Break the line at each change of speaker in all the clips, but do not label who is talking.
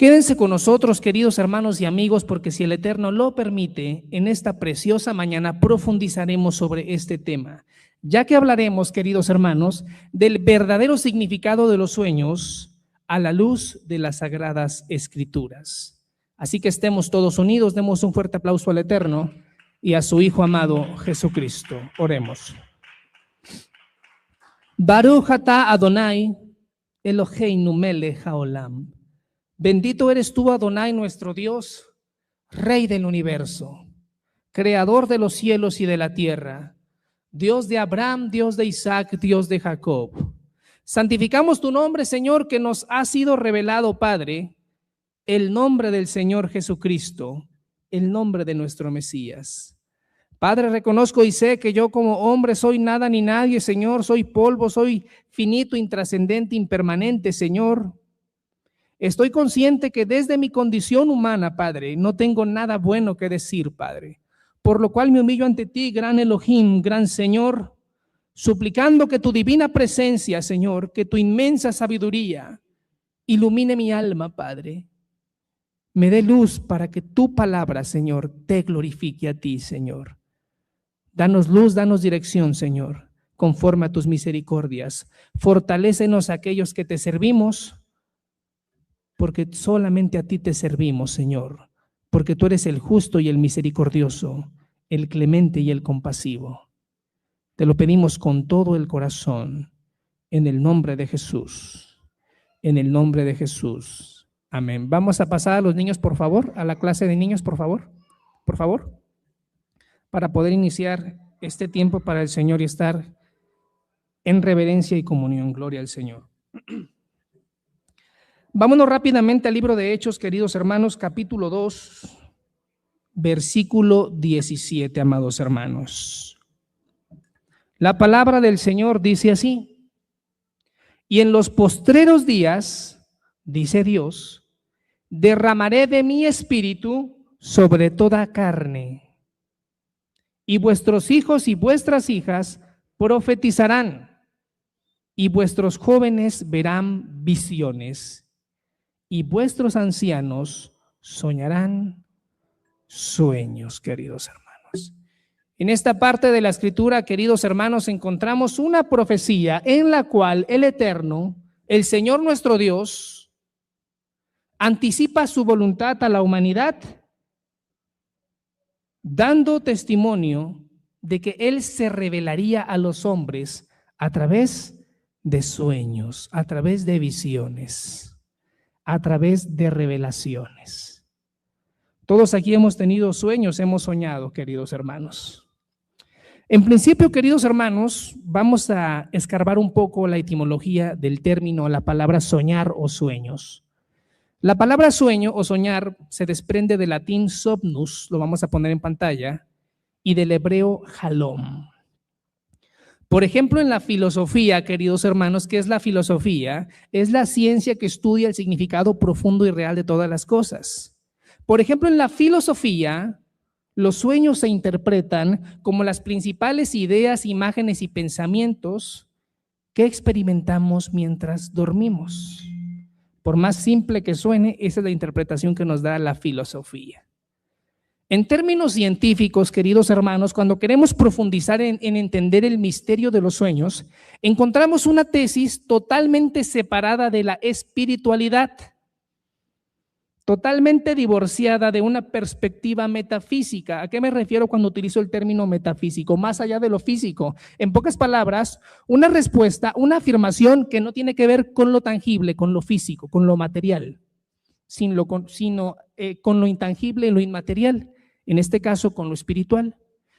Quédense con nosotros, queridos hermanos y amigos, porque si el Eterno lo permite, en esta preciosa mañana profundizaremos sobre este tema, ya que hablaremos, queridos hermanos, del verdadero significado de los sueños a la luz de las Sagradas Escrituras. Así que estemos todos unidos, demos un fuerte aplauso al Eterno y a su Hijo amado Jesucristo. Oremos. Baruch atah Adonai, Eloheinu melech haolam. Bendito eres tú, Adonai, nuestro Dios, Rey del universo, Creador de los cielos y de la tierra, Dios de Abraham, Dios de Isaac, Dios de Jacob. Santificamos tu nombre, Señor, que nos ha sido revelado, Padre, el nombre del Señor Jesucristo, el nombre de nuestro Mesías. Padre, reconozco y sé que yo como hombre soy nada ni nadie, Señor, soy polvo, soy finito, intrascendente, impermanente, Señor. Estoy consciente que desde mi condición humana, Padre, no tengo nada bueno que decir, Padre. Por lo cual me humillo ante ti, gran Elohim, gran Señor, suplicando que tu divina presencia, Señor, que tu inmensa sabiduría ilumine mi alma, Padre. Me dé luz para que tu palabra, Señor, te glorifique a ti, Señor. Danos luz, danos dirección, Señor, conforme a tus misericordias. Fortalécenos a aquellos que te servimos, porque solamente a ti te servimos, Señor, porque tú eres el justo y el misericordioso, el clemente y el compasivo. Te lo pedimos con todo el corazón, en el nombre de Jesús, en el nombre de Jesús. Amén. Vamos a pasar a los niños, por favor, a la clase de niños, por favor, para poder iniciar este tiempo para el Señor y estar en reverencia y comunión. Gloria al Señor. Vámonos rápidamente al libro de Hechos, queridos hermanos, capítulo 2, versículo 17, amados hermanos. La palabra del Señor dice así: y en los postreros días, dice Dios, derramaré de mi espíritu sobre toda carne, y vuestros hijos y vuestras hijas profetizarán, y vuestros jóvenes verán visiones, y vuestros ancianos soñarán sueños, queridos hermanos. En esta parte de la Escritura, queridos hermanos, encontramos una profecía en la cual el Eterno, el Señor nuestro Dios, anticipa su voluntad a la humanidad, dando testimonio de que Él se revelaría a los hombres a través de sueños, a través de visiones, a través de revelaciones. Todos aquí hemos tenido sueños, hemos soñado, queridos hermanos. En principio, queridos hermanos, vamos a escarbar un poco la etimología del término, la palabra soñar o sueños. La palabra sueño o soñar se desprende del latín somnus, lo vamos a poner en pantalla, y del hebreo halom. Por ejemplo, en la filosofía, queridos hermanos, ¿qué es la filosofía? Es la ciencia que estudia el significado profundo y real de todas las cosas. Por ejemplo, en la filosofía, los sueños se interpretan como las principales ideas, imágenes y pensamientos que experimentamos mientras dormimos. Por más simple que suene, esa es la interpretación que nos da la filosofía. En términos científicos, queridos hermanos, cuando queremos profundizar en entender el misterio de los sueños, encontramos una tesis totalmente separada de la espiritualidad, totalmente divorciada de una perspectiva metafísica. ¿A qué me refiero cuando utilizo el término metafísico? Más allá de lo físico. En pocas palabras, una respuesta, una afirmación que no tiene que ver con lo tangible, con lo físico, con lo material, sino con lo intangible y lo inmaterial. En este caso, con lo espiritual.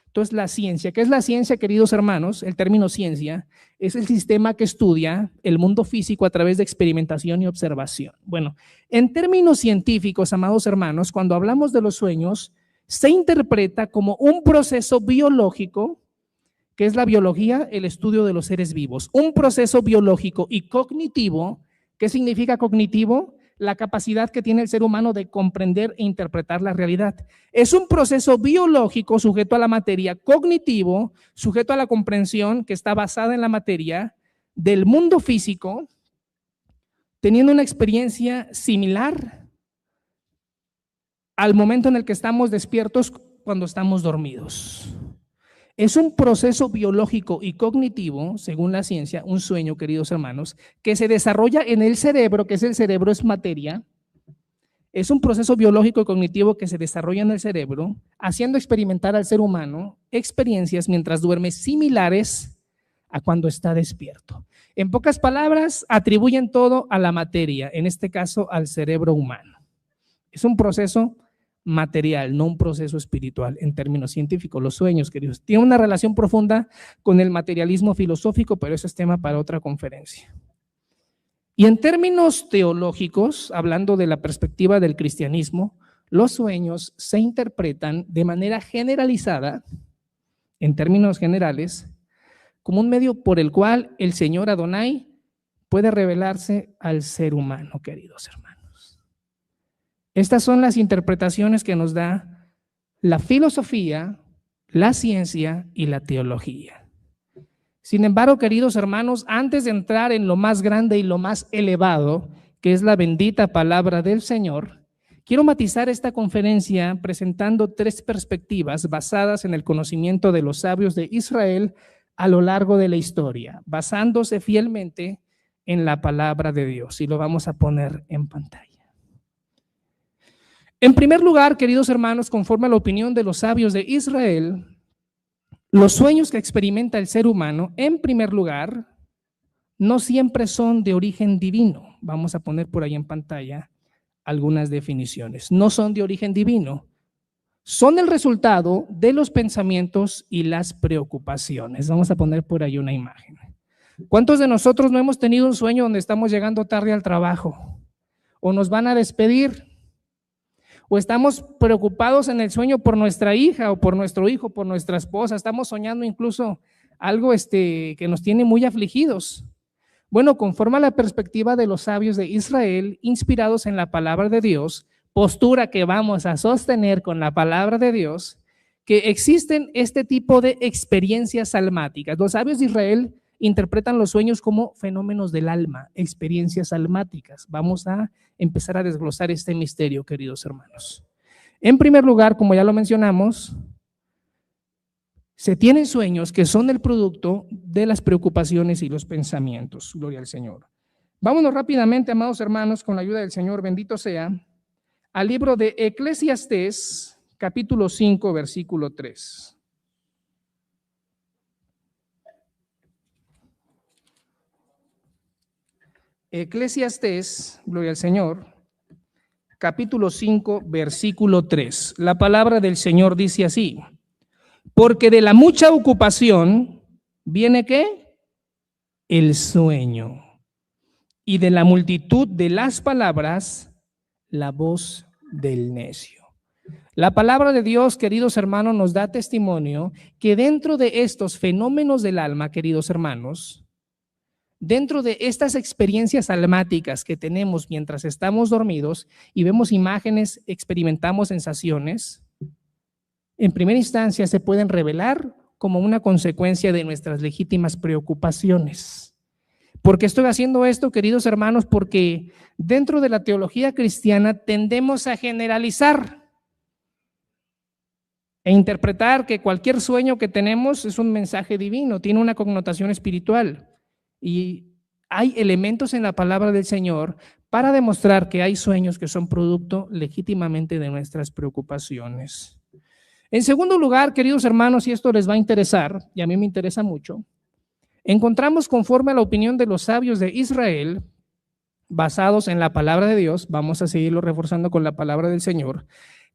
Entonces, la ciencia, ¿qué es la ciencia, queridos hermanos? El término ciencia es el sistema que estudia el mundo físico a través de experimentación y observación. Bueno, en términos científicos, amados hermanos, cuando hablamos de los sueños, se interpreta como un proceso biológico, que es la biología, el estudio de los seres vivos. Un proceso biológico y cognitivo. ¿Qué significa cognitivo? La capacidad que tiene el ser humano de comprender e interpretar la realidad. Es un proceso biológico sujeto a la materia, cognitivo, sujeto a la comprensión que está basada en la materia del mundo físico, teniendo una experiencia similar al momento en el que estamos despiertos cuando estamos dormidos. Es un proceso biológico y cognitivo, según la ciencia, un sueño, queridos hermanos, que se desarrolla en el cerebro, que es el cerebro es materia. Es un proceso biológico y cognitivo que se desarrolla en el cerebro, haciendo experimentar al ser humano experiencias mientras duerme similares a cuando está despierto. En pocas palabras, atribuyen todo a la materia, en este caso al cerebro humano. Es un proceso material, no un proceso espiritual en términos científicos. Los sueños, queridos, tienen una relación profunda con el materialismo filosófico, pero ese es tema para otra conferencia. Y en términos teológicos, hablando de la perspectiva del cristianismo, los sueños se interpretan de manera generalizada, en términos generales, como un medio por el cual el Señor Adonai puede revelarse al ser humano, queridos hermanos. Estas son las interpretaciones que nos da la filosofía, la ciencia y la teología. Sin embargo, queridos hermanos, antes de entrar en lo más grande y lo más elevado, que es la bendita palabra del Señor, quiero matizar esta conferencia presentando 3 perspectivas basadas en el conocimiento de los sabios de Israel a lo largo de la historia, basándose fielmente en la palabra de Dios. Y lo vamos a poner en pantalla. En primer lugar, queridos hermanos, conforme a la opinión de los sabios de Israel, los sueños que experimenta el ser humano, en primer lugar, no siempre son de origen divino. Vamos a poner por ahí en pantalla algunas definiciones. No son de origen divino. Son el resultado de los pensamientos y las preocupaciones. Vamos a poner por ahí una imagen. ¿Cuántos de nosotros no hemos tenido un sueño donde estamos llegando tarde al trabajo? ¿O nos van a despedir? ¿O estamos preocupados en el sueño por nuestra hija o por nuestro hijo, por nuestra esposa? Estamos soñando incluso algo que nos tiene muy afligidos. Bueno, conforme a la perspectiva de los sabios de Israel, inspirados en la palabra de Dios, postura que vamos a sostener con la palabra de Dios, que existen este tipo de experiencias almáticas. Los sabios de Israel interpretan los sueños como fenómenos del alma, experiencias almáticas. Vamos a empezar a desglosar este misterio, queridos hermanos. En primer lugar, como ya lo mencionamos, se tienen sueños que son el producto de las preocupaciones y los pensamientos. Gloria al Señor. Vámonos rápidamente, amados hermanos, con la ayuda del Señor, bendito sea, al libro de Eclesiastés, capítulo 5, versículo 3. Eclesiastés, gloria al Señor, capítulo 5, versículo 3. La palabra del Señor dice así: porque de la mucha ocupación viene ¿qué? El sueño, y de la multitud de las palabras, la voz del necio. La palabra de Dios, queridos hermanos, nos da testimonio que dentro de estos fenómenos del alma, queridos hermanos, dentro de estas experiencias almáticas que tenemos mientras estamos dormidos y vemos imágenes, experimentamos sensaciones, en primera instancia se pueden revelar como una consecuencia de nuestras legítimas preocupaciones. ¿Por qué estoy haciendo esto, queridos hermanos? Porque dentro de la teología cristiana tendemos a generalizar e interpretar que cualquier sueño que tenemos es un mensaje divino, tiene una connotación espiritual. Y hay elementos en la palabra del Señor para demostrar que hay sueños que son producto legítimamente de nuestras preocupaciones. En segundo lugar, queridos hermanos, y esto les va a interesar, y a mí me interesa mucho, encontramos conforme a la opinión de los sabios de Israel, basados en la palabra de Dios, vamos a seguirlo reforzando con la palabra del Señor,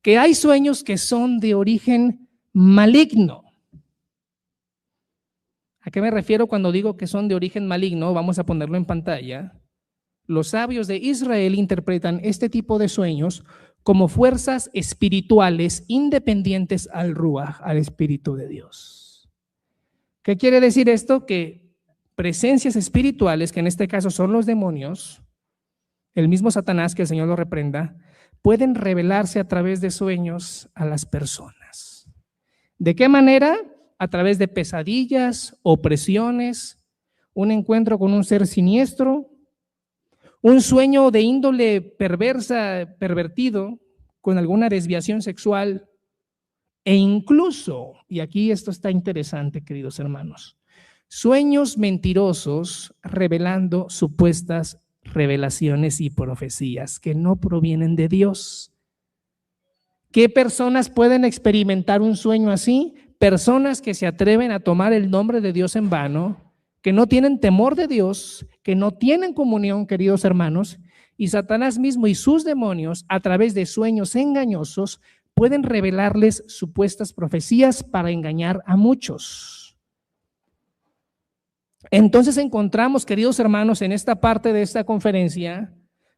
que hay sueños que son de origen maligno. ¿A qué me refiero cuando digo que son de origen maligno? Vamos a ponerlo en pantalla. Los sabios de Israel interpretan este tipo de sueños como fuerzas espirituales independientes al Ruach, al Espíritu de Dios. ¿Qué quiere decir esto? Que presencias espirituales, que en este caso son los demonios, el mismo Satanás, que el Señor lo reprenda, pueden revelarse a través de sueños a las personas. ¿De qué manera? A través de pesadillas, opresiones, un encuentro con un ser siniestro, un sueño de índole perversa, pervertido, con alguna desviación sexual e incluso, y aquí esto está interesante, queridos hermanos, sueños mentirosos revelando supuestas revelaciones y profecías que no provienen de Dios. ¿Qué personas pueden experimentar un sueño así? Personas que se atreven a tomar el nombre de Dios en vano, que no tienen temor de Dios, que no tienen comunión, queridos hermanos, y Satanás mismo y sus demonios, a través de sueños engañosos, pueden revelarles supuestas profecías para engañar a muchos. Entonces encontramos, queridos hermanos, en esta parte de esta conferencia,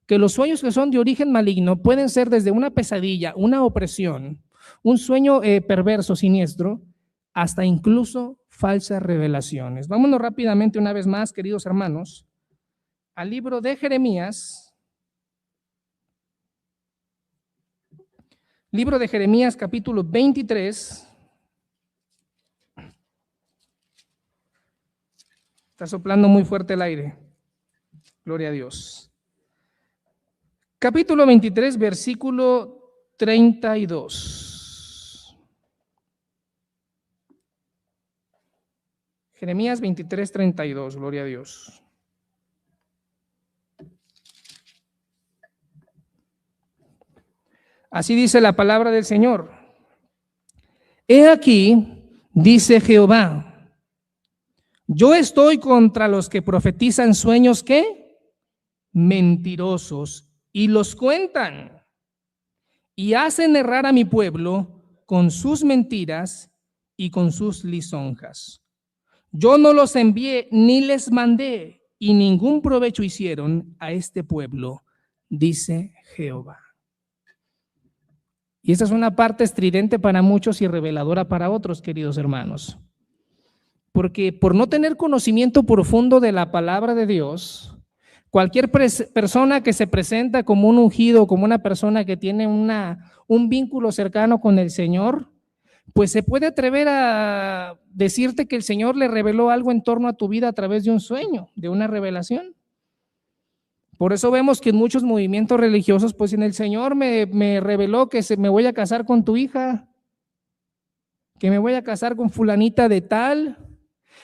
que los sueños que son de origen maligno pueden ser desde una pesadilla, una opresión, un sueño perverso, siniestro, hasta incluso falsas revelaciones. Vámonos rápidamente una vez más, queridos hermanos, al libro de Jeremías. Libro de Jeremías, capítulo 23. Está soplando muy fuerte el aire. Gloria a Dios. Capítulo 23, versículo 32. Jeremías 23, 32. Gloria a Dios. Así dice la palabra del Señor. He aquí, dice Jehová, yo estoy contra los que profetizan sueños, ¿qué? Mentirosos, y los cuentan, y hacen errar a mi pueblo con sus mentiras y con sus lisonjas. Yo no los envié ni les mandé, y ningún provecho hicieron a este pueblo, dice Jehová. Y esta es una parte estridente para muchos y reveladora para otros, queridos hermanos. Porque por no tener conocimiento profundo de la palabra de Dios, cualquier persona que se presenta como un ungido, como una persona que tiene un vínculo cercano con el Señor, pues se puede atrever a decirte que el Señor le reveló algo en torno a tu vida a través de un sueño, de una revelación. Por eso vemos que en muchos movimientos religiosos, pues en el Señor me reveló que me voy a casar con tu hija, que me voy a casar con fulanita de tal.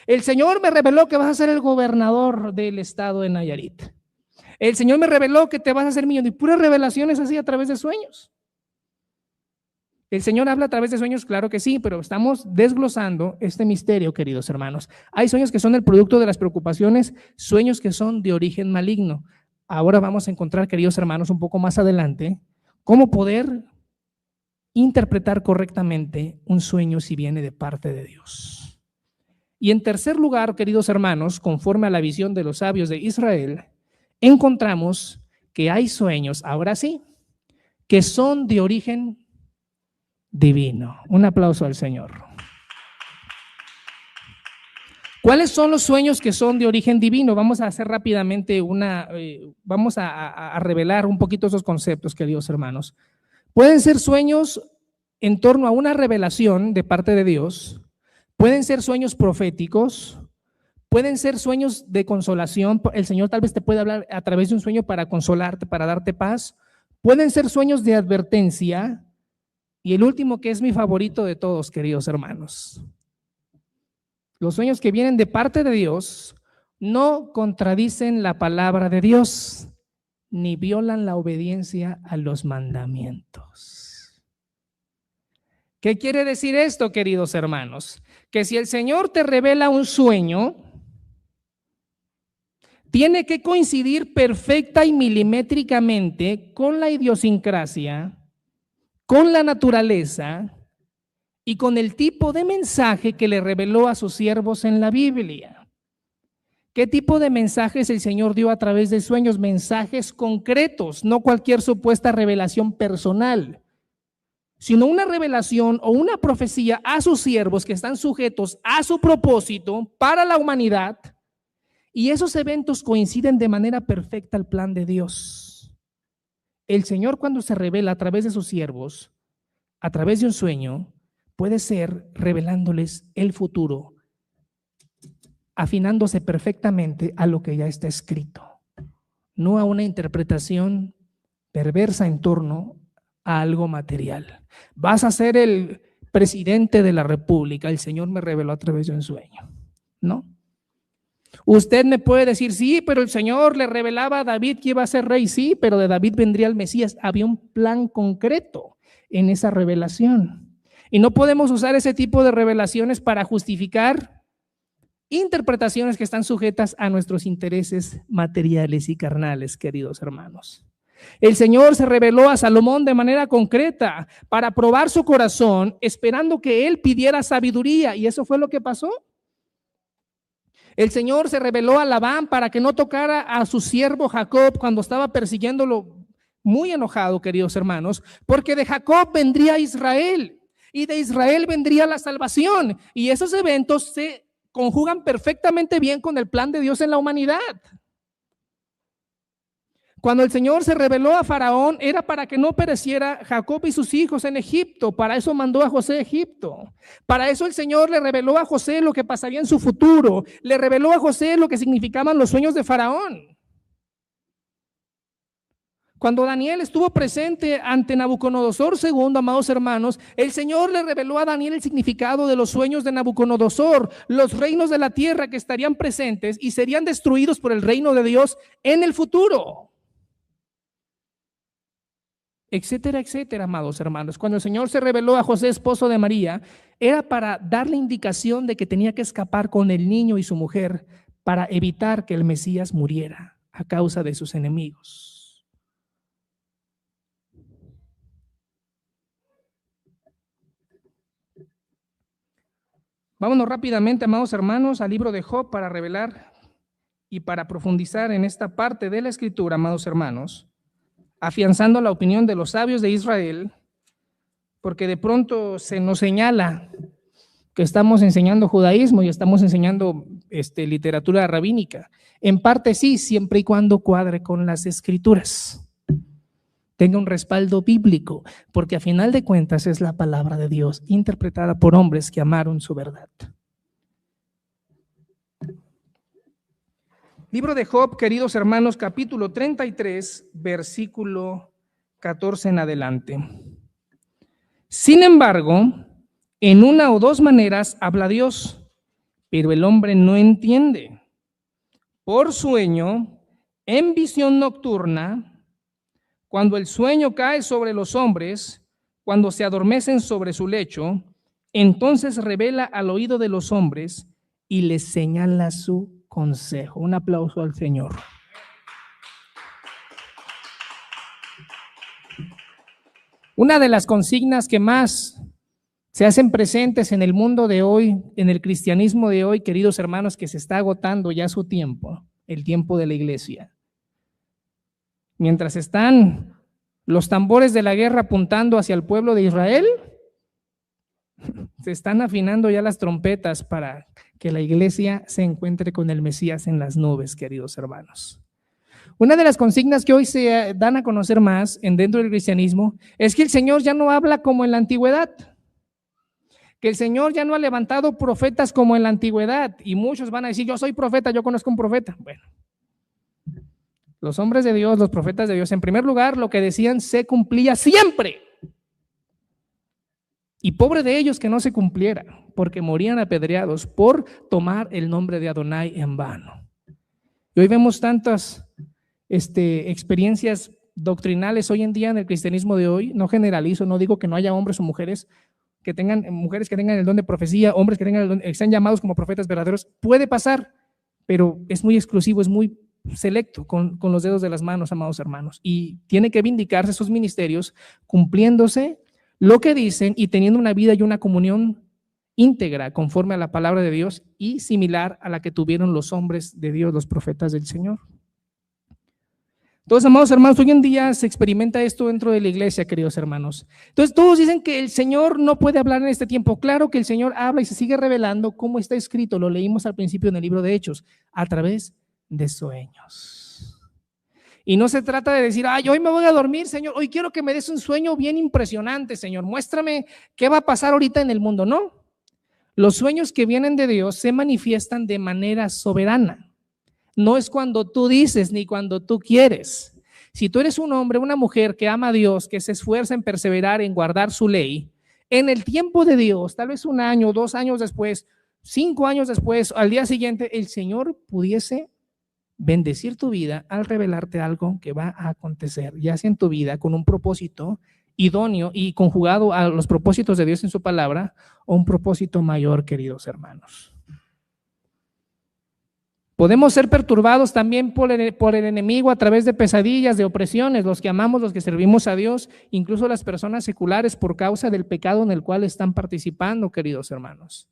El Señor me reveló que vas a ser el gobernador del estado de Nayarit. El Señor me reveló que te vas a hacer millonario. Y puras revelaciones así a través de sueños. ¿El Señor habla a través de sueños? Claro que sí, pero estamos desglosando este misterio, queridos hermanos. Hay sueños que son el producto de las preocupaciones, sueños que son de origen maligno. Ahora vamos a encontrar, queridos hermanos, un poco más adelante, cómo poder interpretar correctamente un sueño si viene de parte de Dios. Y en tercer lugar, queridos hermanos, conforme a la visión de los sabios de Israel, encontramos que hay sueños, ahora sí, que son de origen divino. Un aplauso al Señor. ¿Cuáles son los sueños que son de origen divino? Vamos a hacer rápidamente vamos a revelar un poquito esos conceptos, queridos hermanos. Pueden ser sueños en torno a una revelación de parte de Dios, pueden ser sueños proféticos, pueden ser sueños de consolación. El Señor tal vez te puede hablar a través de un sueño para consolarte, para darte paz. Pueden ser sueños de advertencia. Y el último, que es mi favorito de todos, queridos hermanos. Los sueños que vienen de parte de Dios no contradicen la palabra de Dios, ni violan la obediencia a los mandamientos. ¿Qué quiere decir esto, queridos hermanos? Que si el Señor te revela un sueño, tiene que coincidir perfecta y milimétricamente con la idiosincrasia, con la naturaleza y con el tipo de mensaje que le reveló a sus siervos en la Biblia. ¿Qué tipo de mensajes el Señor dio a través de sueños? Mensajes concretos, no cualquier supuesta revelación personal, sino una revelación o una profecía a sus siervos que están sujetos a su propósito para la humanidad, y esos eventos coinciden de manera perfecta al plan de Dios. El Señor, cuando se revela a través de sus siervos, a través de un sueño, puede ser revelándoles el futuro, afinándose perfectamente a lo que ya está escrito, no a una interpretación perversa en torno a algo material. Vas a ser el presidente de la República. El Señor me reveló a través de un sueño. ¿No? Usted me puede decir, sí, pero el Señor le revelaba a David que iba a ser rey. Sí, pero de David vendría el Mesías. Había un plan concreto en esa revelación. Y no podemos usar ese tipo de revelaciones para justificar interpretaciones que están sujetas a nuestros intereses materiales y carnales, queridos hermanos. El Señor se reveló a Salomón de manera concreta para probar su corazón, esperando que él pidiera sabiduría, y eso fue lo que pasó. El Señor se reveló a Labán para que no tocara a su siervo Jacob cuando estaba persiguiéndolo, muy enojado, queridos hermanos, porque de Jacob vendría Israel y de Israel vendría la salvación, y esos eventos se conjugan perfectamente bien con el plan de Dios en la humanidad. Cuando el Señor se reveló a Faraón, era para que no pereciera Jacob y sus hijos en Egipto. Para eso mandó a José a Egipto. Para eso el Señor le reveló a José lo que pasaría en su futuro. Le reveló a José lo que significaban los sueños de Faraón. Cuando Daniel estuvo presente ante Nabucodonosor II, amados hermanos, el Señor le reveló a Daniel el significado de los sueños de Nabucodonosor, los reinos de la tierra que estarían presentes y serían destruidos por el reino de Dios en el futuro. Etcétera, etcétera, amados hermanos. Cuando el Señor se reveló a José, esposo de María, era para darle indicación de que tenía que escapar con el niño y su mujer para evitar que el Mesías muriera a causa de sus enemigos. Vámonos rápidamente, amados hermanos, al libro de Job para revelar y para profundizar en esta parte de la Escritura, amados hermanos, afianzando la opinión de los sabios de Israel, porque de pronto se nos señala que estamos enseñando judaísmo y estamos enseñando literatura rabínica. En parte sí, siempre y cuando cuadre con las Escrituras, tenga un respaldo bíblico, porque a final de cuentas es la palabra de Dios interpretada por hombres que amaron su verdad. Libro de Job, queridos hermanos, capítulo 33, versículo 14 en adelante. Sin embargo, en una o dos maneras habla Dios, pero el hombre no entiende. Por sueño, en visión nocturna, cuando el sueño cae sobre los hombres, cuando se adormecen sobre su lecho, entonces revela al oído de los hombres y les señala su consejo. Un aplauso al Señor. Una de las consignas que más se hacen presentes en el mundo de hoy, en el cristianismo de hoy, queridos hermanos, que se está agotando ya su tiempo, el tiempo de la iglesia. Mientras están los tambores de la guerra apuntando hacia el pueblo de Israel, se están afinando ya las trompetas para que la iglesia se encuentre con el Mesías en las nubes, queridos hermanos. Una de las consignas que hoy se dan a conocer más dentro del cristianismo es que el Señor ya no habla como en la antigüedad, que el Señor ya no ha levantado profetas como en la antigüedad, y muchos van a decir, yo soy profeta, yo conozco un profeta. Bueno, los hombres de Dios, los profetas de Dios, en primer lugar, lo que decían se cumplía siempre. Y pobre de ellos que no se cumpliera, porque morían apedreados por tomar el nombre de Adonai en vano. Y hoy vemos tantas experiencias doctrinales hoy en día en el cristianismo de hoy. No generalizo, no digo que no haya hombres o mujeres que tengan el don de profecía, hombres que tengan el don, que sean llamados como profetas verdaderos. Puede pasar, pero es muy exclusivo, es muy selecto con los dedos de las manos, amados hermanos. Y tiene que vindicarse esos ministerios cumpliéndose lo que dicen y teniendo una vida y una comunión íntegra conforme a la palabra de Dios y similar a la que tuvieron los hombres de Dios, los profetas del Señor. Entonces, amados hermanos, hoy en día se experimenta esto dentro de la iglesia, queridos hermanos. Entonces, todos dicen que el Señor no puede hablar en este tiempo. Claro que el Señor habla y se sigue revelando como está escrito, lo leímos al principio en el libro de Hechos, a través de sueños. Y no se trata de decir, ay, hoy me voy a dormir, Señor, hoy quiero que me des un sueño bien impresionante, Señor, muéstrame qué va a pasar ahorita en el mundo. No, los sueños que vienen de Dios se manifiestan de manera soberana. No es cuando tú dices ni cuando tú quieres, Si tú eres un hombre, una mujer que ama a Dios, que se esfuerza en perseverar, en guardar su ley, en el tiempo de Dios, tal vez 1 año, 2 años después, 5 años después, al día siguiente, el Señor pudiese bendecir tu vida al revelarte algo que va a acontecer, ya sea en tu vida con un propósito idóneo y conjugado a los propósitos de Dios en su palabra, o un propósito mayor, queridos hermanos. Podemos ser perturbados también por el enemigo a través de pesadillas, de opresiones, los que amamos, los que servimos a Dios, incluso las personas seculares por causa del pecado en el cual están participando, queridos hermanos.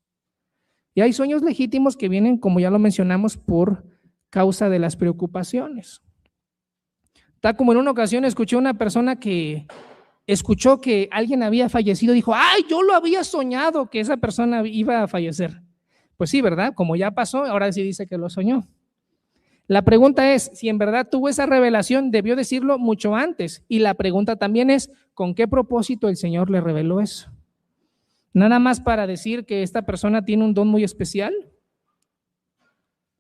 Y hay sueños legítimos que vienen, como ya lo mencionamos, por causa de las preocupaciones. Tal como en una ocasión escuché a una persona que escuchó que alguien había fallecido, dijo, ¡ay, yo lo había soñado que esa persona iba a fallecer! Pues sí, ¿verdad? Como ya pasó, ahora sí dice que lo soñó. La pregunta es, si en verdad tuvo esa revelación, debió decirlo mucho antes. Y la pregunta también es, ¿con qué propósito el Señor le reveló eso? ¿Nada más para decir que esta persona tiene un don muy especial?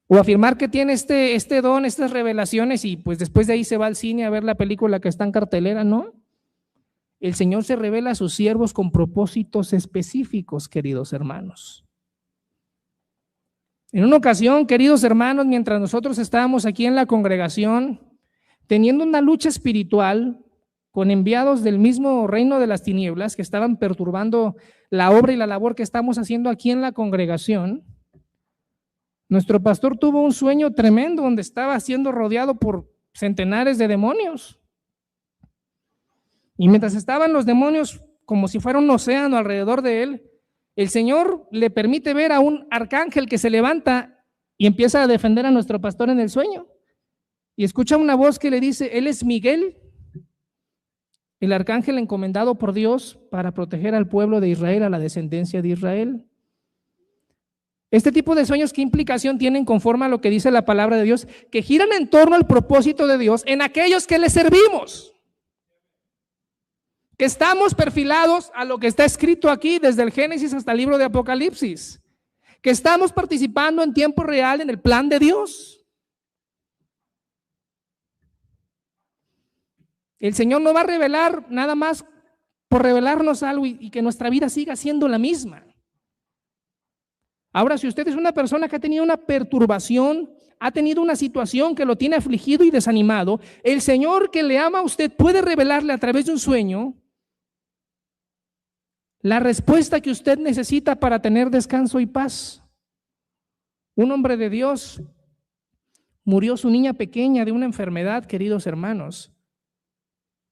¿O afirmar que tiene este don, estas revelaciones y pues después de ahí se va al cine a ver la película que está en cartelera? No. El Señor se revela a sus siervos con propósitos específicos, queridos hermanos. En una ocasión, queridos hermanos, mientras nosotros estábamos aquí en la congregación, teniendo una lucha espiritual con enviados del mismo reino de las tinieblas que estaban perturbando la obra y la labor que estamos haciendo aquí en la congregación, nuestro pastor tuvo un sueño tremendo donde estaba siendo rodeado por centenares de demonios. Y mientras estaban los demonios como si fuera un océano alrededor de él, el Señor le permite ver a un arcángel que se levanta y empieza a defender a nuestro pastor en el sueño. Y escucha una voz que le dice, él es Miguel, el arcángel encomendado por Dios para proteger al pueblo de Israel, a la descendencia de Israel. Este tipo de sueños, ¿qué implicación tienen conforme a lo que dice la palabra de Dios? Que giran en torno al propósito de Dios en aquellos que le servimos. Que estamos perfilados a lo que está escrito aquí desde el Génesis hasta el libro de Apocalipsis, que estamos participando en tiempo real en el plan de Dios. El Señor no va a revelar nada más por revelarnos algo y que nuestra vida siga siendo la misma. Ahora, si usted es una persona que ha tenido una perturbación, ha tenido una situación que lo tiene afligido y desanimado, el Señor que le ama a usted puede revelarle a través de un sueño la respuesta que usted necesita para tener descanso y paz. Un hombre de Dios murió su niña pequeña de una enfermedad, queridos hermanos.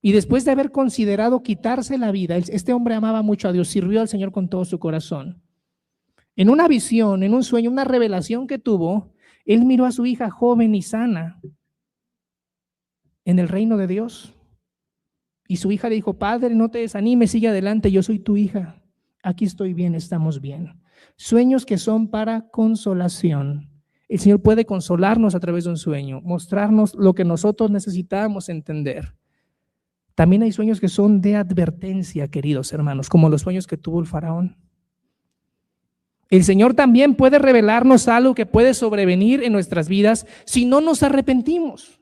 Y después de haber considerado quitarse la vida, este hombre amaba mucho a Dios, sirvió al Señor con todo su corazón. En una visión, en un sueño, una revelación que tuvo, él miró a su hija joven y sana en el reino de Dios. Y su hija le dijo, padre, no te desanimes, sigue adelante, yo soy tu hija. Aquí estoy bien, estamos bien. Sueños que son para consolación. El Señor puede consolarnos a través de un sueño, mostrarnos lo que nosotros necesitamos entender. También hay sueños que son de advertencia, queridos hermanos, como los sueños que tuvo el faraón. El Señor también puede revelarnos algo que puede sobrevenir en nuestras vidas si no nos arrepentimos.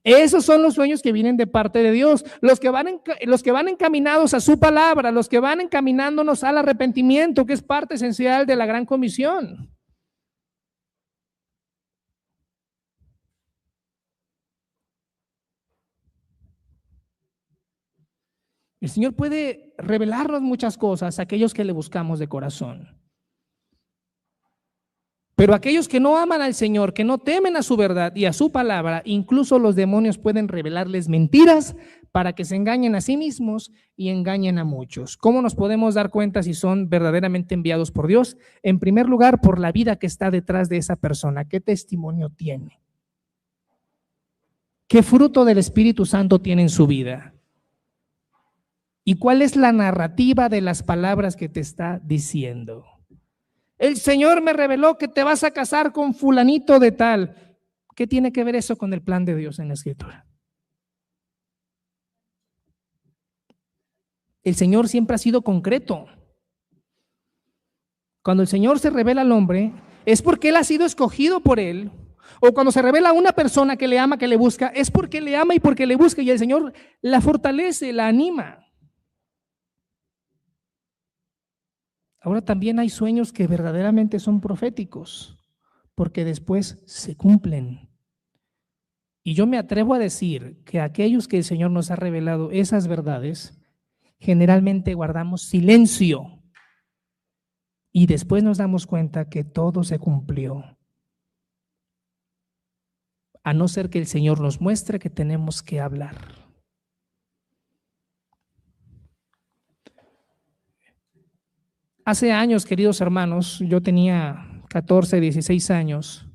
Esos son los sueños que vienen de parte de Dios, los que van encaminados a su palabra, los que van encaminándonos al arrepentimiento, que es parte esencial de la gran comisión. El Señor puede revelarnos muchas cosas a aquellos que le buscamos de corazón. Pero aquellos que no aman al Señor, que no temen a su verdad y a su palabra, incluso los demonios pueden revelarles mentiras para que se engañen a sí mismos y engañen a muchos. ¿Cómo nos podemos dar cuenta si son verdaderamente enviados por Dios? En primer lugar, por la vida que está detrás de esa persona. ¿Qué testimonio tiene? ¿Qué fruto del Espíritu Santo tiene en su vida? ¿Y cuál es la narrativa de las palabras que te está diciendo? El Señor me reveló que te vas a casar con fulanito de tal. ¿Qué tiene que ver eso con el plan de Dios en la Escritura? El Señor siempre ha sido concreto. Cuando el Señor se revela al hombre, es porque Él ha sido escogido por Él, O cuando se revela a una persona que le ama, que le busca, es porque le ama y porque le busca, y el Señor la fortalece, la anima. Ahora también hay sueños que verdaderamente son proféticos, porque después se cumplen. Y yo me atrevo a decir que aquellos que el Señor nos ha revelado esas verdades, generalmente guardamos silencio y después nos damos cuenta que todo se cumplió. A no ser que el Señor nos muestre que tenemos que hablar. Hace años, queridos hermanos, yo tenía 14, 16 años.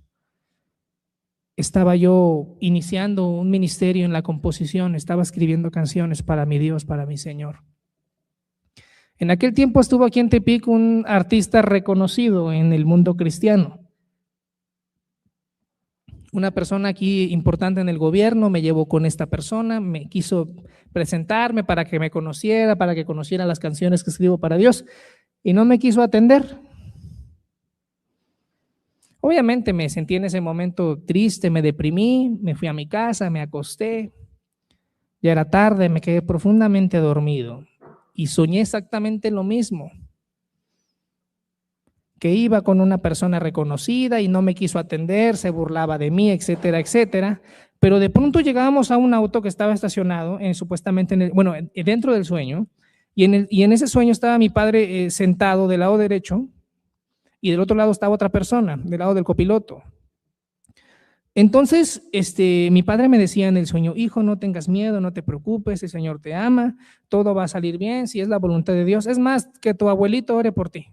Estaba yo iniciando un ministerio en la composición, estaba escribiendo canciones para mi Dios, para mi Señor. En aquel tiempo estuvo aquí en Tepic un artista reconocido en el mundo cristiano. Una persona aquí importante en el gobierno me llevó con esta persona, me quiso presentarme para que me conociera, para que conociera las canciones que escribo para Dios, y no me quiso atender. Obviamente me sentí en ese momento triste, me deprimí, me fui a mi casa, me acosté, ya era tarde, me quedé profundamente dormido y soñé exactamente lo mismo, que iba con una persona reconocida y no me quiso atender, se burlaba de mí, etcétera, etcétera, pero de pronto llegábamos a un auto que estaba estacionado, supuestamente, dentro del sueño, y en ese sueño estaba mi padre sentado del lado derecho, y del otro lado estaba otra persona, del lado del copiloto. Entonces, mi padre me decía en el sueño: hijo, no tengas miedo, no te preocupes, el Señor te ama, todo va a salir bien, si es la voluntad de Dios. Es más, que tu abuelito ore por ti.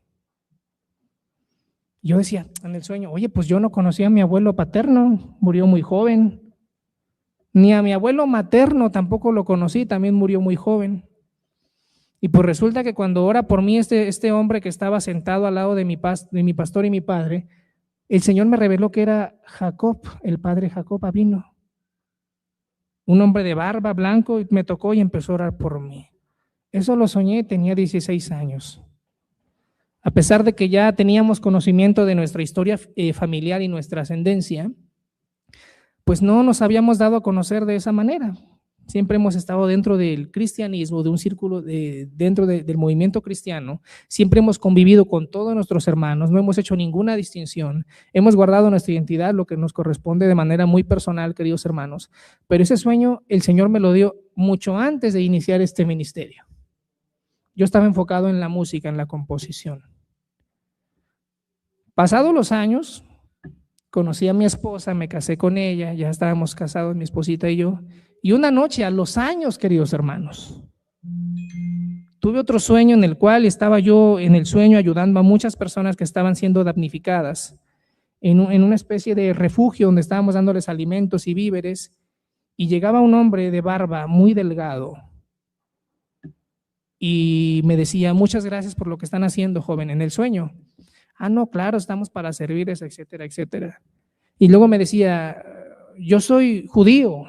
Yo decía en el sueño: oye, pues yo no conocía a mi abuelo paterno, murió muy joven. Ni a mi abuelo materno tampoco lo conocí, también murió muy joven. Y pues resulta que cuando ora por mí este hombre que estaba sentado al lado de mi pastor y mi padre, el Señor me reveló que era Jacob, el padre Jacob Avino. Un hombre de barba, blanco, y me tocó y empezó a orar por mí. Eso lo soñé, tenía 16 años. A pesar de que ya teníamos conocimiento de nuestra historia familiar y nuestra ascendencia, pues no nos habíamos dado a conocer de esa manera. Siempre hemos estado dentro del cristianismo, de un círculo dentro del movimiento cristiano. Siempre hemos convivido con todos nuestros hermanos, no hemos hecho ninguna distinción. Hemos guardado nuestra identidad, lo que nos corresponde de manera muy personal, queridos hermanos. Pero ese sueño el Señor me lo dio mucho antes de iniciar este ministerio. Yo estaba enfocado en la música, en la composición. Pasados los años, conocí a mi esposa, me casé con ella, ya estábamos casados, mi esposita y yo. Y una noche, a los años, queridos hermanos, tuve otro sueño en el cual estaba yo en el sueño ayudando a muchas personas que estaban siendo damnificadas en una especie de refugio donde estábamos dándoles alimentos y víveres, y llegaba un hombre de barba muy delgado y me decía: muchas gracias por lo que están haciendo, joven, en el sueño. No, claro, estamos para servirles, etcétera, etcétera. Y luego me decía: yo soy judío.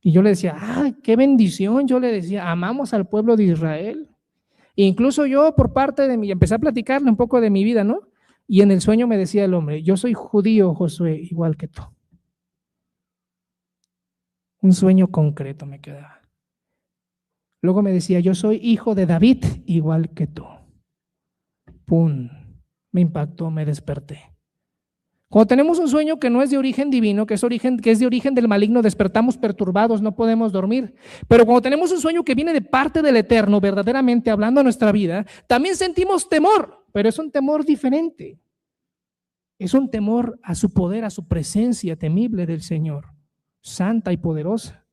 Y yo le decía: qué bendición. Yo le decía: amamos al pueblo de Israel. E incluso yo, por parte de mí, empecé a platicarle un poco de mi vida, ¿no? Y en el sueño me decía el hombre: yo soy judío, Josué, igual que tú. Un sueño concreto me quedaba. Luego me decía: yo soy hijo de David, igual que tú. ¡Pum! Me impactó, me desperté. Cuando tenemos un sueño que no es de origen divino, que es de origen del maligno, despertamos perturbados, no podemos dormir. Pero cuando tenemos un sueño que viene de parte del Eterno, verdaderamente hablando a nuestra vida, también sentimos temor, pero es un temor diferente. Es un temor a su poder, a su presencia temible del Señor, santa y poderosa.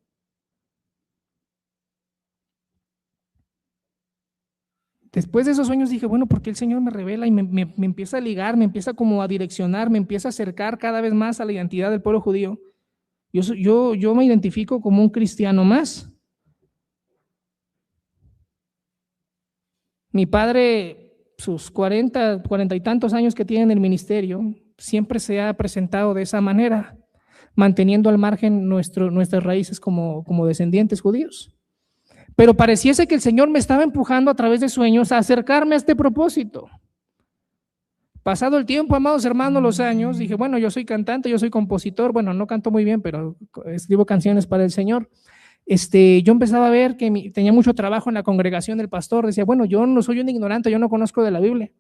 Después de esos sueños dije: bueno, ¿por qué el Señor me revela y me empieza a ligar, me empieza como a direccionar, me empieza a acercar cada vez más a la identidad del pueblo judío? Yo me identifico como un cristiano más. Mi padre, sus 40 y tantos años que tiene en el ministerio, siempre se ha presentado de esa manera, manteniendo al margen nuestras raíces como descendientes judíos. Pero pareciese que el Señor me estaba empujando a través de sueños a acercarme a este propósito. Pasado el tiempo, amados hermanos, los años, dije, bueno, yo soy cantante, yo soy compositor, bueno, no canto muy bien, pero escribo canciones para el Señor. Yo empezaba a ver que tenía mucho trabajo en la congregación del pastor, decía, bueno, yo no soy un ignorante, yo no conozco de la Biblia,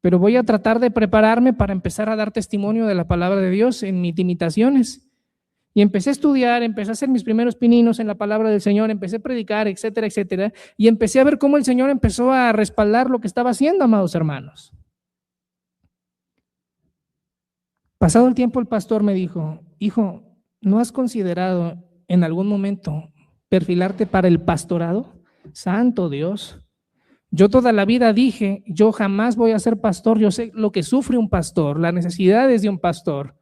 pero voy a tratar de prepararme para empezar a dar testimonio de la palabra de Dios en mis limitaciones. Y empecé a estudiar, empecé a hacer mis primeros pininos en la palabra del Señor, empecé a predicar, etcétera, etcétera, y empecé a ver cómo el Señor empezó a respaldar lo que estaba haciendo, amados hermanos. Pasado el tiempo, el pastor me dijo, hijo, ¿no has considerado en algún momento perfilarte para el pastorado? Santo Dios. Yo toda la vida dije, yo jamás voy a ser pastor, yo sé lo que sufre un pastor, las necesidades de un pastor,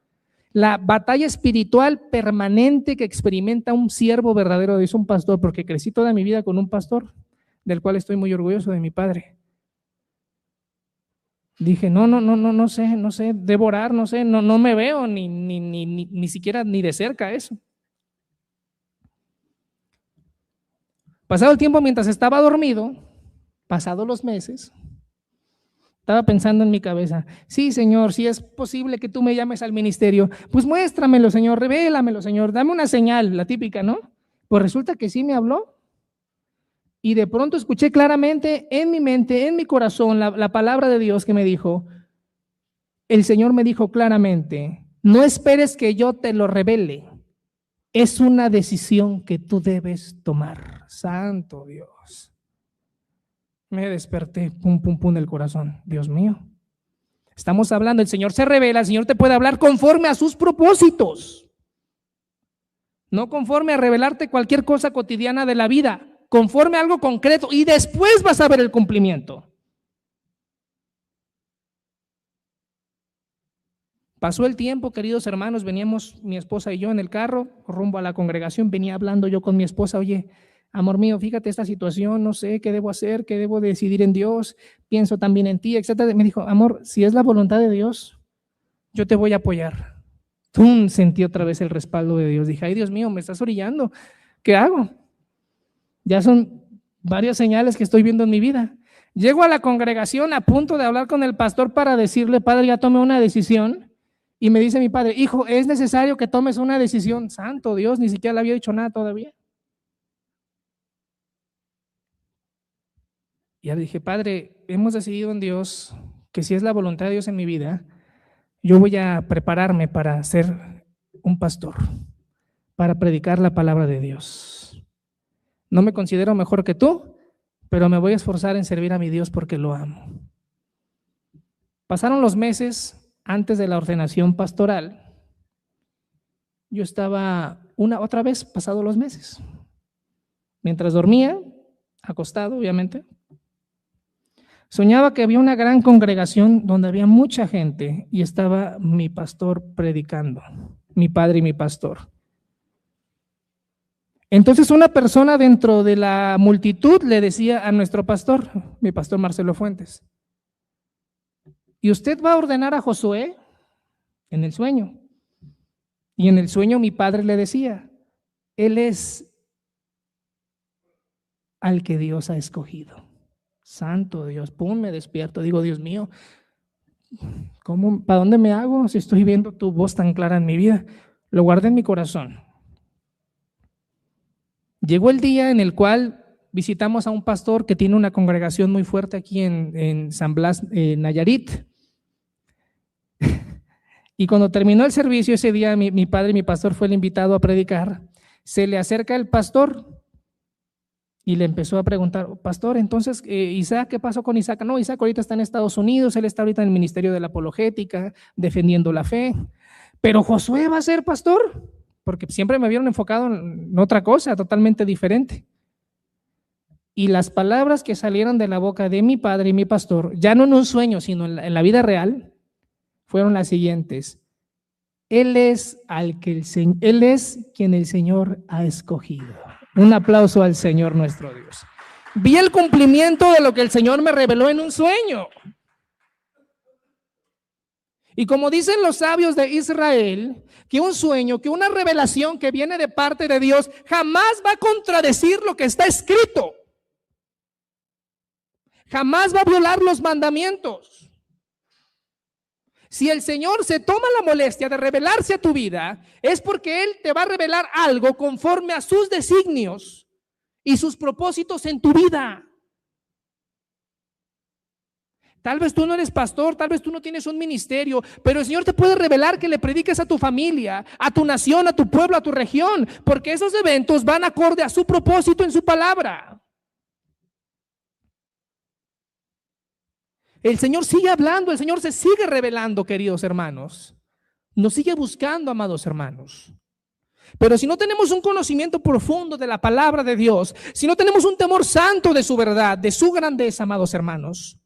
la batalla espiritual permanente que experimenta un siervo verdadero de Dios, un pastor, porque crecí toda mi vida con un pastor, del cual estoy muy orgulloso, de mi padre. Dije, no sé, devorar, no sé, no me veo ni siquiera ni de cerca eso. Pasado el tiempo, mientras estaba dormido, pasados los meses, estaba pensando en mi cabeza, sí, Señor, si es posible que tú me llames al ministerio, pues muéstramelo, Señor, revélamelo, Señor, dame una señal, la típica, ¿no? Pues resulta que sí me habló. Y de pronto escuché claramente en mi mente, en mi corazón, la palabra de Dios que me dijo, el Señor me dijo claramente, no esperes que yo te lo revele, es una decisión que tú debes tomar. Santo Dios. Me desperté, pum, pum, pum, el corazón. Dios mío. Estamos hablando, el Señor se revela, el Señor te puede hablar conforme a sus propósitos. No conforme a revelarte cualquier cosa cotidiana de la vida, conforme a algo concreto y después vas a ver el cumplimiento. Pasó el tiempo, queridos hermanos, veníamos mi esposa y yo en el carro rumbo a la congregación, venía hablando yo con mi esposa, oye, amor mío, fíjate esta situación, no sé qué debo hacer, qué debo decidir en Dios, pienso también en ti, etcétera. Me dijo, amor, si es la voluntad de Dios, yo te voy a apoyar. ¡Tum! Sentí otra vez el respaldo de Dios. Dije, ay Dios mío, me estás orillando, ¿qué hago? Ya son varias señales que estoy viendo en mi vida. Llego a la congregación a punto de hablar con el pastor para decirle, padre, ya tomé una decisión. Y me dice mi padre, hijo, es necesario que tomes una decisión. Santo Dios, ni siquiera le había dicho nada todavía. Y ya le dije, padre, hemos decidido en Dios que si es la voluntad de Dios en mi vida, yo voy a prepararme para ser un pastor, para predicar la palabra de Dios. No me considero mejor que tú, pero me voy a esforzar en servir a mi Dios porque lo amo. Pasaron los meses antes de la ordenación pastoral. Yo estaba otra vez pasados los meses. Mientras dormía, acostado obviamente, soñaba que había una gran congregación donde había mucha gente y estaba mi pastor predicando, mi padre y mi pastor. Entonces una persona dentro de la multitud le decía a nuestro pastor, mi pastor Marcelo Fuentes, ¿y usted va a ordenar a Josué? En el sueño. Y en el sueño mi padre le decía, él es al que Dios ha escogido. Santo Dios, pum, me despierto, digo, Dios mío, ¿para dónde me hago si estoy viendo tu voz tan clara en mi vida? Lo guardé en mi corazón. Llegó el día en el cual visitamos a un pastor que tiene una congregación muy fuerte aquí en San Blas, Nayarit. Y cuando terminó el servicio ese día, mi padre y mi pastor fue el invitado a predicar. Se le acerca el pastor y le empezó a preguntar, pastor, entonces, Isaac, ¿qué pasó con Isaac? No, Isaac ahorita está en Estados Unidos, él está ahorita en el ministerio de la apologética, defendiendo la fe. Pero Josué va a ser pastor, porque siempre me habían enfocado en otra cosa totalmente diferente. Y las palabras que salieron de la boca de mi padre y mi pastor, ya no en un sueño, sino en la vida real, fueron las siguientes. Él es quien el Señor ha escogido. Un aplauso al Señor nuestro Dios. Vi el cumplimiento de lo que el Señor me reveló en un sueño. Y como dicen los sabios de Israel, que un sueño, que una revelación que viene de parte de Dios jamás va a contradecir lo que está escrito. Jamás va a violar los mandamientos. Si el Señor se toma la molestia de revelarse a tu vida, es porque Él te va a revelar algo conforme a sus designios y sus propósitos en tu vida. Tal vez tú no eres pastor, tal vez tú no tienes un ministerio, pero el Señor te puede revelar que le prediques a tu familia, a tu nación, a tu pueblo, a tu región, porque esos eventos van acorde a su propósito en su palabra. El Señor sigue hablando, el Señor se sigue revelando, queridos hermanos. Nos sigue buscando, amados hermanos. Pero si no tenemos un conocimiento profundo de la palabra de Dios, si no tenemos un temor santo de su verdad, de su grandeza, amados hermanos,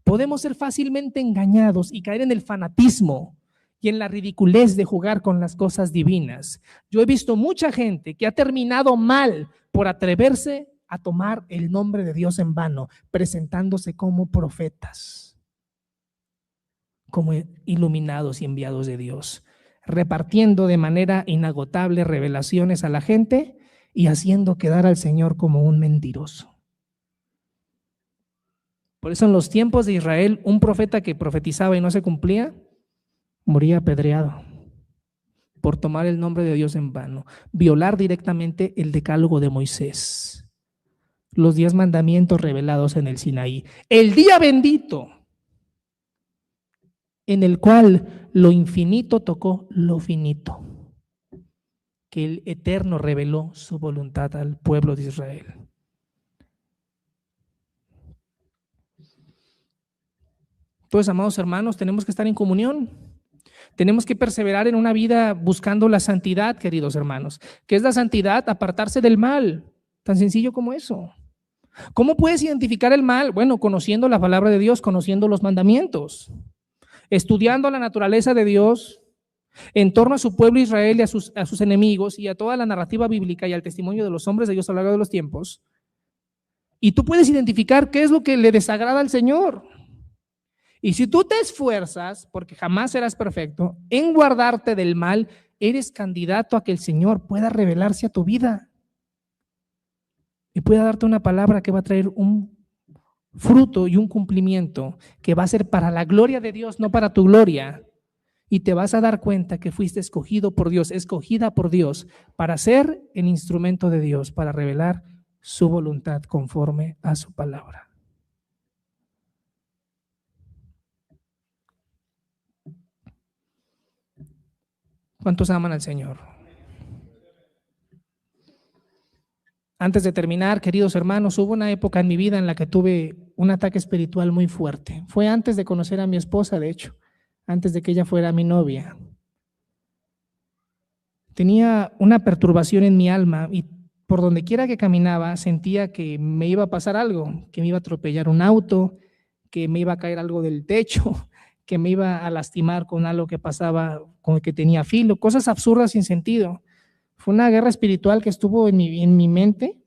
podemos ser fácilmente engañados y caer en el fanatismo y en la ridiculez de jugar con las cosas divinas. Yo he visto mucha gente que ha terminado mal por atreverse a tomar el nombre de Dios en vano, presentándose como profetas, como iluminados y enviados de Dios, repartiendo de manera inagotable revelaciones a la gente y haciendo quedar al Señor como un mentiroso. Por eso en los tiempos de Israel, un profeta que profetizaba y no se cumplía, moría apedreado por tomar el nombre de Dios en vano, violar directamente el decálogo de Moisés, los 10 mandamientos revelados en el Sinaí, el día bendito en el cual lo infinito tocó lo finito, que el Eterno reveló su voluntad al pueblo de Israel. Entonces, amados hermanos, tenemos que estar en comunión. Tenemos que perseverar en una vida buscando la santidad, queridos hermanos. ¿Qué es la santidad? Apartarse del mal. Tan sencillo como eso. ¿Cómo puedes identificar el mal? Bueno, conociendo la palabra de Dios, conociendo los mandamientos, estudiando la naturaleza de Dios en torno a su pueblo Israel y a sus enemigos y a toda la narrativa bíblica y al testimonio de los hombres de Dios a lo largo de los tiempos. Y tú puedes identificar qué es lo que le desagrada al Señor. Y si tú te esfuerzas, porque jamás serás perfecto, en guardarte del mal, eres candidato a que el Señor pueda revelarse a tu vida y pueda darte una palabra que va a traer un fruto y un cumplimiento que va a ser para la gloria de Dios, no para tu gloria. Y te vas a dar cuenta que fuiste escogido por Dios, escogida por Dios, para ser el instrumento de Dios, para revelar su voluntad conforme a su palabra. ¿Cuántos aman al Señor? Antes de terminar, queridos hermanos, hubo una época en mi vida en la que tuve un ataque espiritual muy fuerte. Fue antes de conocer a mi esposa, de hecho, antes de que ella fuera mi novia. Tenía una perturbación en mi alma y por donde quiera que caminaba sentía que me iba a pasar algo, que me iba a atropellar un auto, que me iba a caer algo del techo, que me iba a lastimar con algo que pasaba, con el que tenía filo, cosas absurdas sin sentido. Fue una guerra espiritual que estuvo en mi mente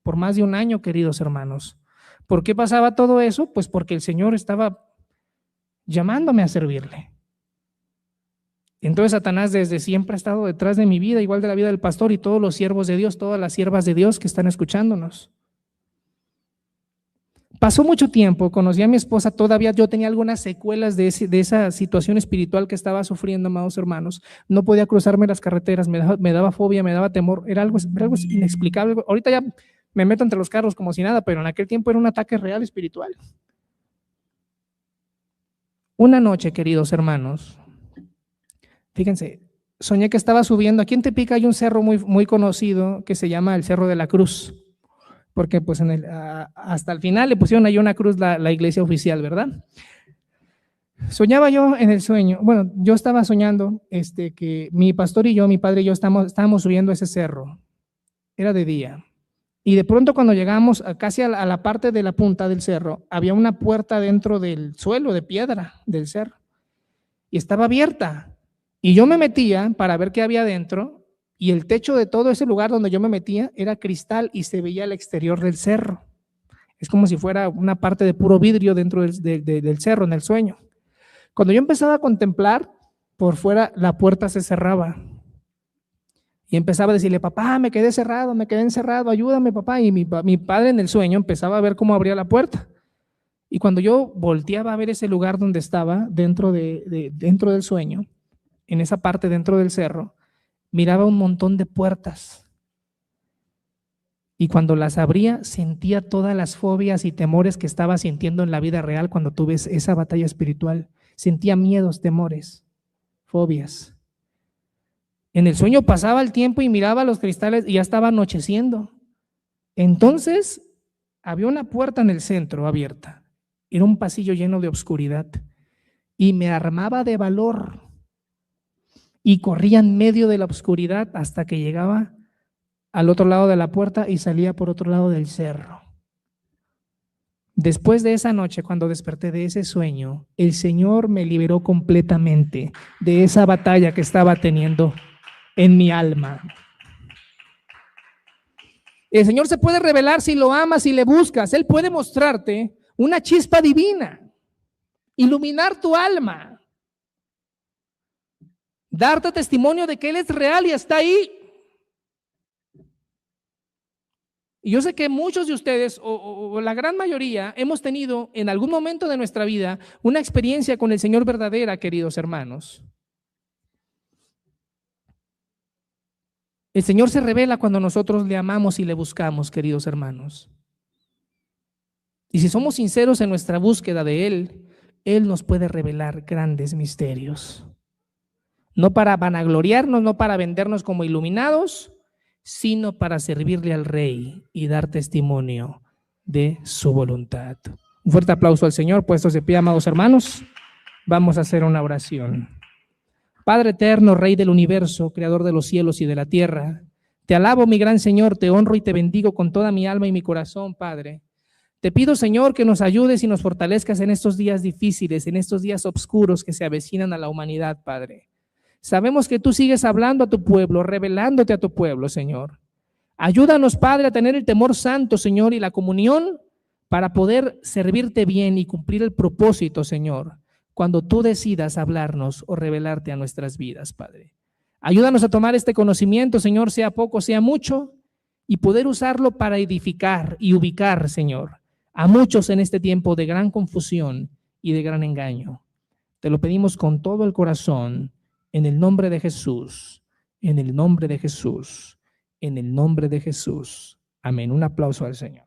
por más de un año, queridos hermanos. ¿Por qué pasaba todo eso? Pues porque el Señor estaba llamándome a servirle. Entonces Satanás desde siempre ha estado detrás de mi vida, igual de la vida del pastor y todos los siervos de Dios, todas las siervas de Dios que están escuchándonos. Pasó mucho tiempo, conocí a mi esposa, todavía yo tenía algunas secuelas de esa situación espiritual que estaba sufriendo, amados hermanos. No podía cruzarme las carreteras, me daba fobia, me daba temor, era algo inexplicable. Ahorita ya me meto entre los carros como si nada, pero en aquel tiempo era un ataque real espiritual. Una noche, queridos hermanos, fíjense, soñé que estaba subiendo, aquí en Tepic hay un cerro muy, muy conocido que se llama el Cerro de la Cruz, porque pues hasta el final le pusieron ahí una cruz la iglesia oficial, ¿verdad? Soñaba yo en el sueño, bueno, yo estaba soñando que mi pastor y yo, mi padre y yo estábamos subiendo ese cerro, era de día, y de pronto cuando llegamos casi a la parte de la punta del cerro, había una puerta dentro del suelo de piedra del cerro, y estaba abierta, y yo me metía para ver qué había dentro, y el techo de todo ese lugar donde yo me metía era cristal y se veía el exterior del cerro. Es como si fuera una parte de puro vidrio dentro del cerro en el sueño. Cuando yo empezaba a contemplar, por fuera la puerta se cerraba. Y empezaba a decirle, papá, me quedé encerrado, ayúdame papá. Y mi padre en el sueño empezaba a ver cómo abría la puerta. Y cuando yo volteaba a ver ese lugar donde estaba, dentro del sueño, en esa parte dentro del cerro, miraba un montón de puertas. Y cuando las abría, sentía todas las fobias y temores que estaba sintiendo en la vida real cuando tuve esa batalla espiritual. Sentía miedos, temores, fobias. En el sueño pasaba el tiempo y miraba los cristales y ya estaba anocheciendo. Entonces, había una puerta en el centro abierta. Era un pasillo lleno de oscuridad. Y me armaba de valor. Y corría en medio de la oscuridad hasta que llegaba al otro lado de la puerta y salía por otro lado del cerro. Después de esa noche, cuando desperté de ese sueño, el Señor me liberó completamente de esa batalla que estaba teniendo en mi alma. El Señor se puede revelar si lo amas y le buscas. Él puede mostrarte una chispa divina, iluminar tu alma, darte testimonio de que Él es real y está ahí. Y yo sé que muchos de ustedes, o la gran mayoría, hemos tenido en algún momento de nuestra vida una experiencia con el Señor verdadera, queridos hermanos. El Señor se revela cuando nosotros le amamos y le buscamos, queridos hermanos. Y si somos sinceros en nuestra búsqueda de Él, Él nos puede revelar grandes misterios. No para vanagloriarnos, no para vendernos como iluminados, sino para servirle al Rey y dar testimonio de su voluntad. Un fuerte aplauso al Señor, puestos de pie, amados hermanos. Vamos a hacer una oración. Padre eterno, Rey del universo, Creador de los cielos y de la tierra, te alabo, mi gran Señor, te honro y te bendigo con toda mi alma y mi corazón, Padre. Te pido, Señor, que nos ayudes y nos fortalezcas en estos días difíciles, en estos días oscuros que se avecinan a la humanidad, Padre. Sabemos que tú sigues hablando a tu pueblo, revelándote a tu pueblo, Señor. Ayúdanos, Padre, a tener el temor santo, Señor, y la comunión para poder servirte bien y cumplir el propósito, Señor, cuando tú decidas hablarnos o revelarte a nuestras vidas, Padre. Ayúdanos a tomar este conocimiento, Señor, sea poco, sea mucho, y poder usarlo para edificar y ubicar, Señor, a muchos en este tiempo de gran confusión y de gran engaño. Te lo pedimos con todo el corazón, en el nombre de Jesús, en el nombre de Jesús, en el nombre de Jesús. Amén. Un aplauso al Señor.